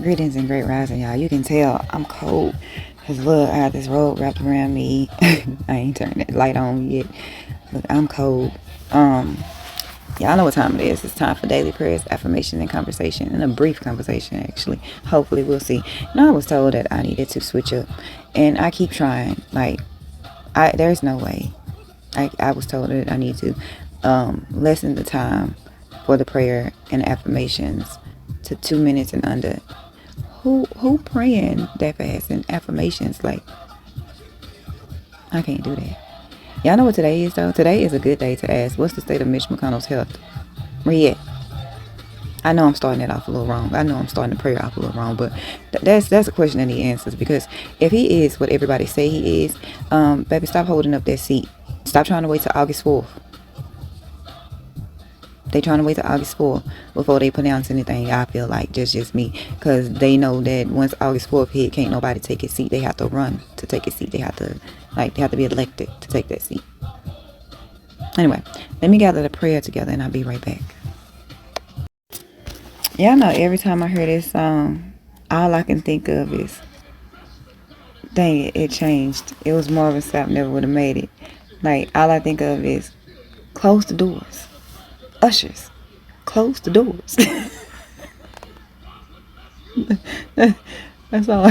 Greetings and great rising, y'all. You can tell I'm cold. Cause look, I got this robe wrapped around me. I ain't turned that light on yet. Look, I'm cold. Y'all know what time it is. It's time for daily prayers, affirmation, and conversation. And a brief conversation, actually. Hopefully, we'll see. Now, I was told that I needed to switch up. And I keep trying. Like, there's no way. I was told that I need to lessen the time for the prayer and affirmations to 2 minutes and under. Who praying that fast and affirmations? Like, I can't do that. Y'all know what today is, though? Today is a good day to ask, what's the state of Mitch McConnell's health? Where he at? I know I'm starting it off a little wrong. I know I'm starting the prayer off a little wrong, but that's a question that he answers, because if he is what everybody say he is, baby, stop holding up that seat. Stop trying to wait till August 4th. They trying to wait till August 4th before they pronounce anything. I feel like just me, because they know that once August 4th hit, can't nobody take his seat. They have to run to take his seat. They have to be elected to take that seat. Anyway, let me gather the prayer together and I'll be right back. Y'all know every time I hear this song, all I can think of is, dang it changed. It was Marvin Sapp, never would have made it. Like, all I think of is, close the doors. Ushers, close the doors. That's all.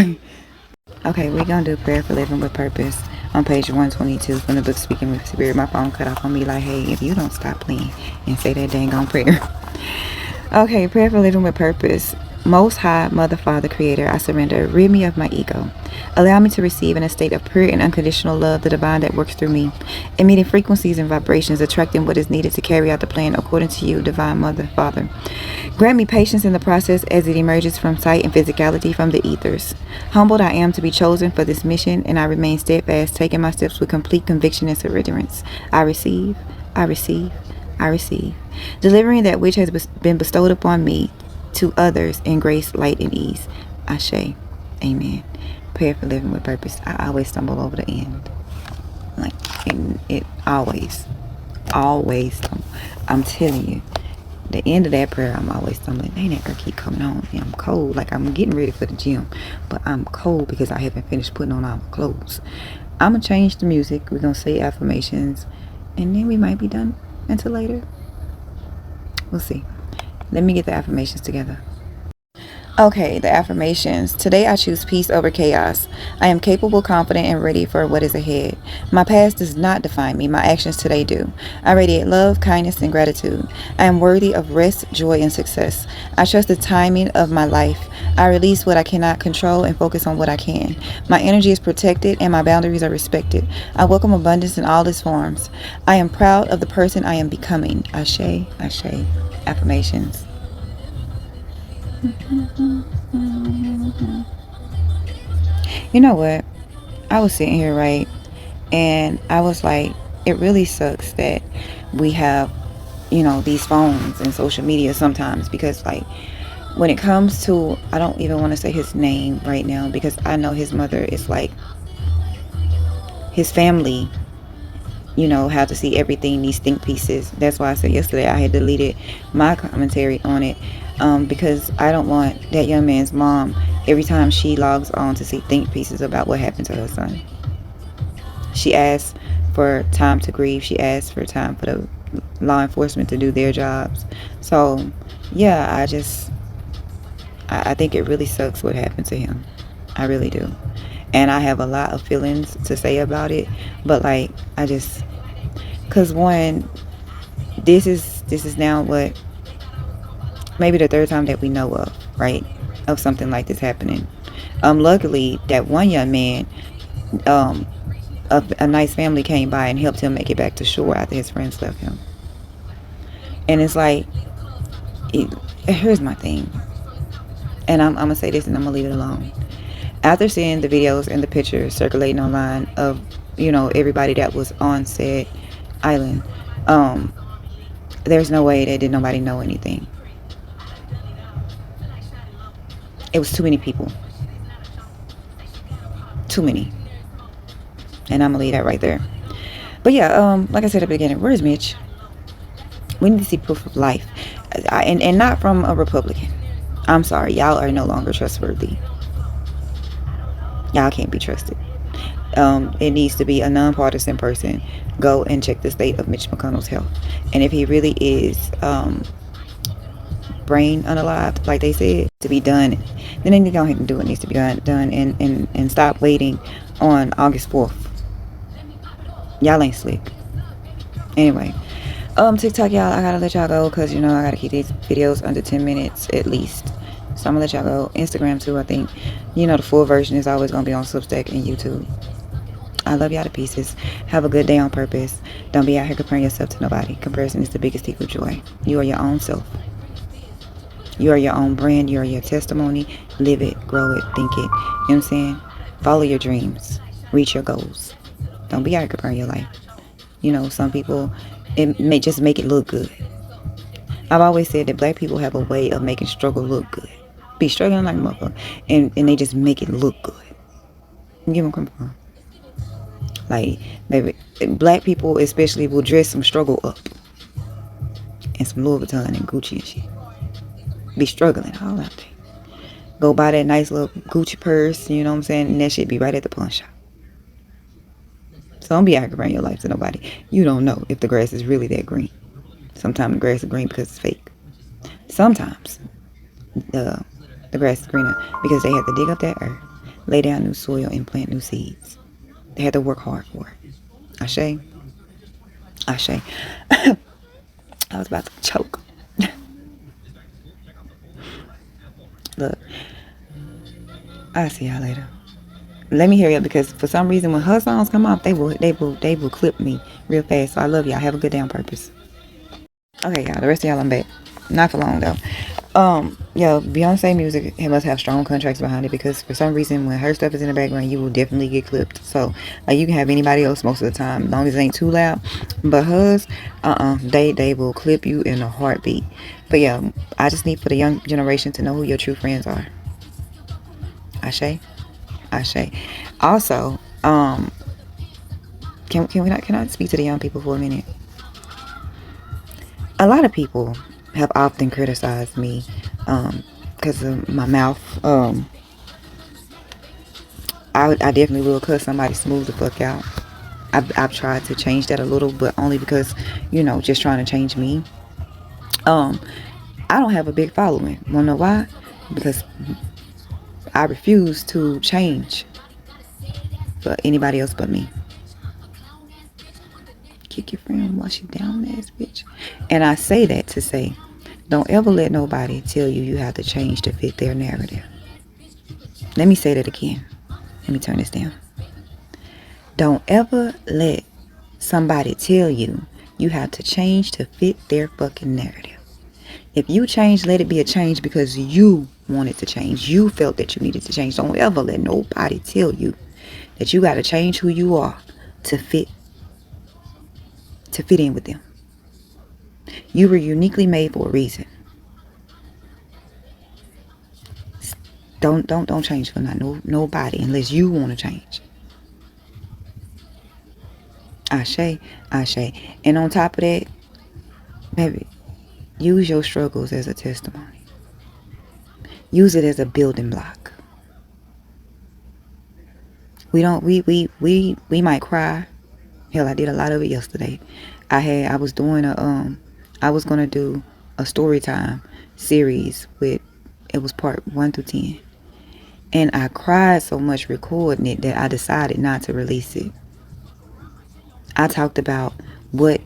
Okay, we're gonna do prayer for living with purpose on page 122 from the book Speaking with Spirit. My phone cut off on me like, hey, if you don't stop playing and say that dang on prayer. Okay, prayer for living with purpose. Most High, Mother, Father, Creator, I surrender. Rid me of my ego. Allow me to receive in a state of pure and unconditional love the divine that works through me, emitting frequencies and vibrations, attracting what is needed to carry out the plan according to you, Divine Mother, Father. Grant me patience in the process as it emerges from sight and physicality from the ethers. Humbled I am to be chosen for this mission, and I remain steadfast, taking my steps with complete conviction and surrenderance. I receive, I receive, I receive. Delivering that which has been bestowed upon me to others in grace, light, and ease. Ashe. Amen. Prayer for living with purpose. I always stumble over the end. Like, it always stumble. I'm telling you, the end of that prayer, I'm always stumbling. Dang, that girl keep coming on. And I'm cold. Like, I'm getting ready for the gym, but I'm cold because I haven't finished putting on all my clothes. I'm going to change the music. We're going to say affirmations, and then we might be done until later. We'll see. Let me get the affirmations together. Okay, the affirmations. Today I choose peace over chaos. I am capable, confident, and ready for what is ahead. My past does not define me. My actions today do. I radiate love, kindness, and gratitude. I am worthy of rest, joy, and success. I trust the timing of my life. I release what I cannot control and focus on what I can. My energy is protected and my boundaries are respected. I welcome abundance in all its forms. I am proud of the person I am becoming. Ashe, ashe. Affirmations. You know what? I was sitting here, right? And I was like, it really sucks that we have, these phones and social media sometimes, because, like, when it comes to, I don't even want to say his name right now, because I know his mother is like, his family, how to see everything, these think pieces. That's why I said yesterday I had deleted my commentary on it, because I don't want that young man's mom, every time she logs on, to see think pieces about what happened to her son. She asked for time to grieve. She asked for time for the law enforcement to do their jobs. So yeah, I think it really sucks what happened to him. I really do. And I have a lot of feelings to say about it, but like, because one, this is now what, maybe the third time that we know of, right, of something like this happening. Luckily, that one young man, a nice family came by and helped him make it back to shore after his friends left him. And it's like, here's my thing, and I'm gonna say this and I'm gonna leave it alone. After seeing the videos and the pictures circulating online of, everybody that was on said island, there's no way that did nobody know anything. It was too many people. Too many. And I'm gonna leave that right there. But yeah, like I said at the beginning, where's Mitch? We need to see proof of life. And not from a Republican. I'm sorry, y'all are no longer trustworthy. Y'all can't be trusted. It needs to be a nonpartisan person go and check the state of Mitch McConnell's health. And if he really is brain unalived, like they said, to be done, then they need to go ahead and do what needs to be done and stop waiting on August 4th. Y'all ain't slick. Anyway, TikTok, y'all, I gotta let y'all go because, you know, I gotta keep these videos under 10 minutes at least. So I'm gonna let y'all go. Instagram too, I think. You know, the full version is always gonna be on Substack and YouTube. I love y'all to pieces. Have a good day on purpose. Don't be out here comparing yourself to nobody. Comparison is the biggest thief of joy. You are your own self. You are your own brand. You are your testimony. Live it, grow it, think it. You know what I'm saying? Follow your dreams. Reach your goals. Don't be out here comparing your life. You know, some people, it may just make it look good. I've always said that black people have a way of making struggle look good. Be struggling like a motherfucker, and they just make it look good. You get what I'm coming from? Like, baby, black people especially will dress some struggle up. And some Louis Vuitton and Gucci and shit. Be struggling all out there. Go buy that nice little Gucci purse, you know what I'm saying? And that shit be right at the pawn shop. So don't be out here around your life to nobody. You don't know if the grass is really that green. Sometimes the grass is green because it's fake. Sometimes the grass is greener because they had to dig up that earth, lay down new soil, and plant new seeds. They had to work hard for it. Ashe. Ashe. I was about to choke. Look, I'll see y'all later. Let me hurry up because for some reason when her songs come off, they will clip me real fast. So I love y'all. Have a good day on purpose. Okay, y'all. The rest of y'all, I'm back. Not for long though. Yo, Beyonce music must have strong contracts behind it because for some reason when her stuff is in the background, you will definitely get clipped. So like you can have anybody else most of the time, as long as it ain't too loud. But hers, they will clip you in a heartbeat. But yeah, I just need for the young generation to know who your true friends are. Ashe, Ashe. Also, can I speak to the young people for a minute? A lot of people have often criticized me because of my mouth. I definitely will cuss somebody smooth the fuck out. I've tried to change that a little, but only because, you know, just trying to change me. I don't have a big following. Wanna know why? Because I refuse to change for anybody else but me. Kick your friend while she down ass bitch. And I say that to say, don't ever let nobody tell you you have to change to fit their narrative. Let me say that again. Let me turn this down. Don't ever let somebody tell you you have to change to fit their fucking narrative. If you change, let it be a change because you wanted to change. You felt that you needed to change. Don't ever let nobody tell you that you got to change who you are to fit in with them. You were uniquely made for a reason. Don't change for nobody unless you want to change. Ashe, Ashe. And on top of that, baby, use your struggles as a testimony. Use it as a building block. We might cry. Hell, I did a lot of it yesterday. I was gonna do a story time series with, it was part 1 through 10. And I cried so much recording it that I decided not to release it. I talked about what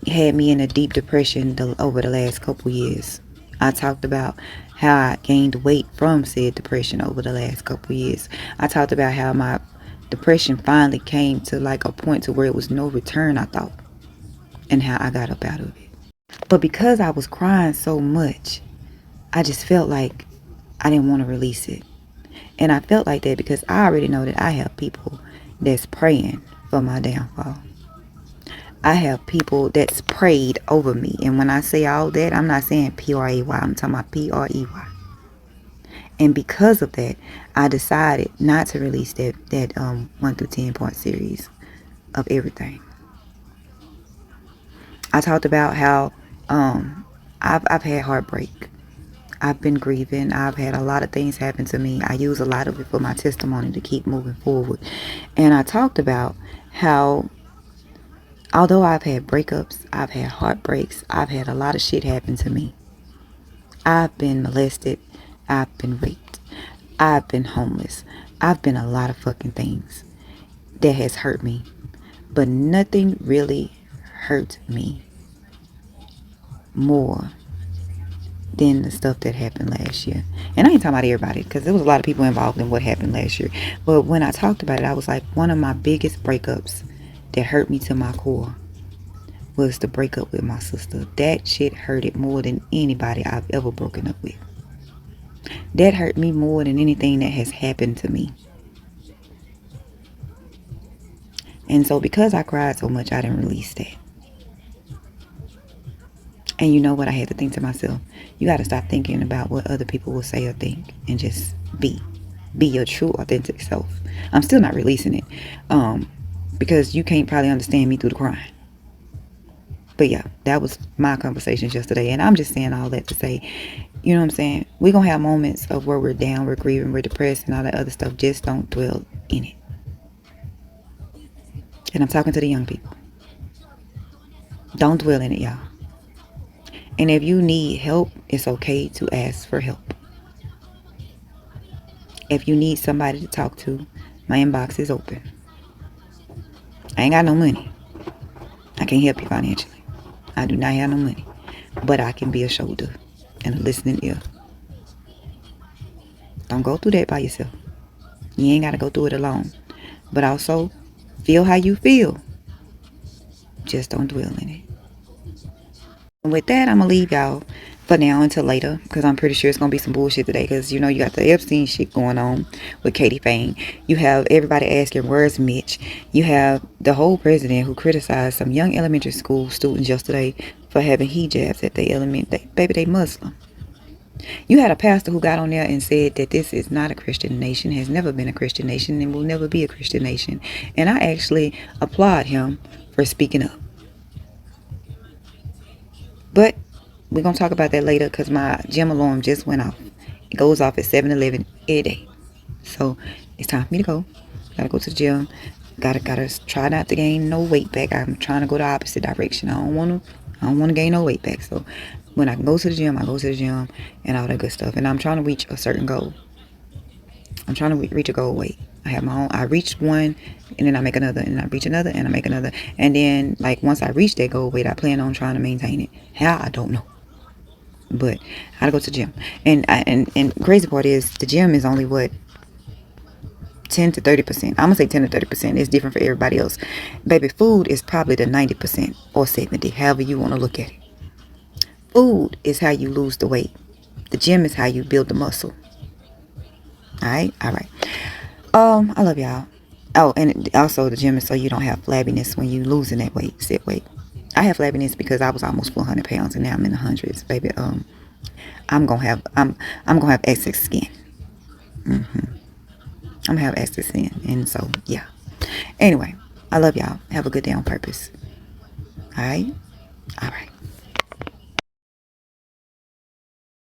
had me in a deep depression over the last couple years. I talked about how I gained weight from said depression over the last couple years. I talked about how my depression finally came to like a point to where it was no return, I thought, and how I got up out of it. But because I was crying so much, I just felt like I didn't want to release it. And I felt like that because I already know that I have people that's praying for my downfall. I have people that's prayed over me. And when I say all that, I'm not saying P-R-A-Y. I'm talking about P-R-E-Y. And because of that, I decided not to release that 1 through 10 part series of everything. I talked about how I've had heartbreak. I've been grieving. I've had a lot of things happen to me. I use a lot of it for my testimony to keep moving forward. And I talked about how, although I've had breakups, I've had heartbreaks, I've had a lot of shit happen to me. I've been molested. I've been raped. I've been homeless. I've been a lot of fucking things that has hurt me. But nothing really hurt me more than the stuff that happened last year. And I ain't talking about everybody, because there was a lot of people involved in what happened last year. But when I talked about it, I was like, one of my biggest breakups that hurt me to my core was the breakup with my sister. That shit hurted more than anybody I've ever broken up with. That hurt me more than anything that has happened to me. And so because I cried so much, I didn't release that. And you know what? I had to think to myself, you got to stop thinking about what other people will say or think, and just be your true, authentic self. I'm still not releasing it, because you can't probably understand me through the crying. But yeah, that was my conversations yesterday. And I'm just saying all that to say, you know what I'm saying? We're going to have moments of where we're down, we're grieving, we're depressed, and all that other stuff. Just don't dwell in it. And I'm talking to the young people. Don't dwell in it, y'all. And if you need help, it's okay to ask for help. If you need somebody to talk to, my inbox is open. I ain't got no money. I can't help you financially. I do not have no money. But I can be a shoulder and a listening ear. Don't go through that by yourself. You ain't got to go through it alone. But also, feel how you feel. Just don't dwell in it. And with that, I'm going to leave y'all for now until later, because I'm pretty sure it's going to be some bullshit today, because you know you got the Epstein shit going on with Katie Fain. You have everybody asking, where's Mitch? You have the whole president who criticized some young elementary school students yesterday for having hijabs at their baby, they Muslim. You had a pastor who got on there and said that this is not a Christian nation, has never been a Christian nation, and will never be a Christian nation. And I actually applaud him for speaking up. But we're going to talk about that later, because my gym alarm just went off. It goes off at 7:11 every day. So it's time for me to go. Gotta go to the gym. Gotta try not to gain no weight back. I'm trying to go the opposite direction. I don't want to gain no weight back. So when I can go to the gym, I go to the gym and all that good stuff. And I'm trying to reach a certain goal. I'm trying to reach a goal weight. I have my own. I reach one, and then I make another, and I reach another, and I make another. And then, like, once I reach that goal weight, I plan on trying to maintain it. How? I don't know. But I gotta go to the gym. And crazy part is, the gym is only what, 10 to 30%. I'm gonna say 10 to 30%. It's different for everybody else. Baby, food is probably the 90% or 70, however you want to look at it. Food is how you lose the weight. The gym is how you build the muscle. Alright? Alright. I love y'all. Oh, and also the gym is so you don't have flabbiness when you losing that weight, set weight. I have flabbiness because I was almost 400 pounds and now I'm in the hundreds, baby. I'm gonna have excess skin. I'm gonna have excess skin, and so yeah. Anyway, I love y'all. Have a good day on purpose. All right.